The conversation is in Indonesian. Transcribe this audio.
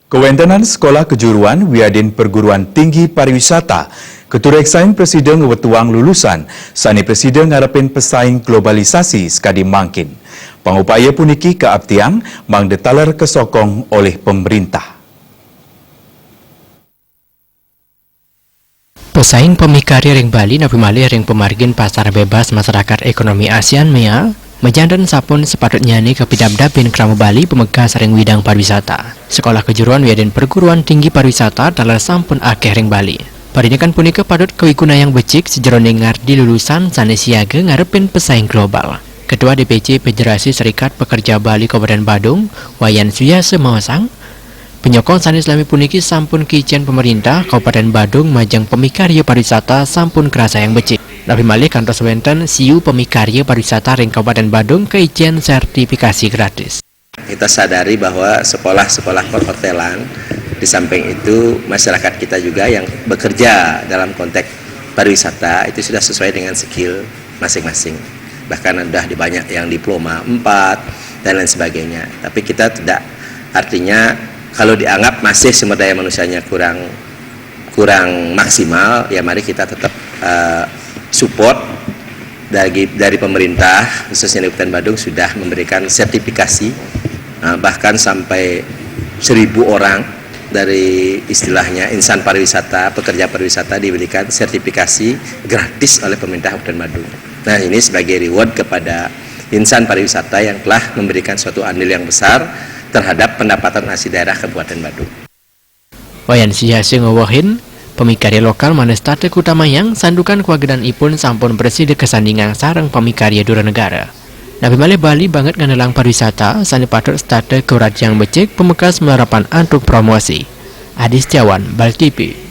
Kewentenan Sekolah Kejuruan Wiadin Perguruan Tinggi Pariwisata keturek saing Presiden wetuang lulusan sani Presiden ngarepin pesaing globalisasi sekadi mangkin. Pangupaya puniki keabtiang mang detaler kesokong oleh pemerintah. Pesaing pemikarya ring Bali nabi malih ring pemargin pasar bebas masyarakat ekonomi ASEAN MEA menjandan sapun sepatutnya nih kepidap-dapin Krama Bali pemegas ring widang pariwisata. Sekolah Kejuruan Wiadin Perguruan Tinggi Pariwisata dalam sampun akeh ring Bali. Parinekan punika padut kewiguna yang becik sejeroning ngardi lulusan sanes siaga ngarepin pesaing global. Ketua DPC Federasi Serikat Pekerja Bali Kabupaten Badung, Wayan Suyase Mawasang, penyokong sanes lami puniki sampun kijen pemerintah Kabupaten Badung majang pemikarya pariwisata sampun kerasa yang becik. Nabi malih kantos wenten siu pemikarya pariwisata ring Kabupaten Badung keijen sertifikasi gratis. Kita sadari bahwa sekolah-sekolah perhotelan, di samping itu masyarakat kita juga yang bekerja dalam konteks pariwisata itu sudah sesuai dengan skill masing-masing. Bahkan sudah banyak yang diploma 4 dan lain sebagainya. Tapi kita tidak, artinya kalau dianggap masih sumber daya manusianya kurang maksimal, ya mari kita tetap support dari pemerintah, khususnya di Kabupaten Badung sudah memberikan sertifikasi bahkan sampai 1.000 orang dari istilahnya insan pariwisata, pekerja pariwisata diberikan sertifikasi gratis oleh pemerintah Kabupaten Badung. Nah, ini sebagai reward kepada insan pariwisata yang telah memberikan suatu andil yang besar terhadap pendapatan asli daerah Kabupaten Badung. Wayan Suyase ngawahin pemikarya lokal manes tate Kutamayang sandukan kewagedan ipun sampun bersih de kesandingan sarang pemikarya dura negara. Nabi malih Bali banget nganelang pariwisata sani patut state keurajang becek pemekas melarapan antuk promosi. Adis Jawan, Bal TV.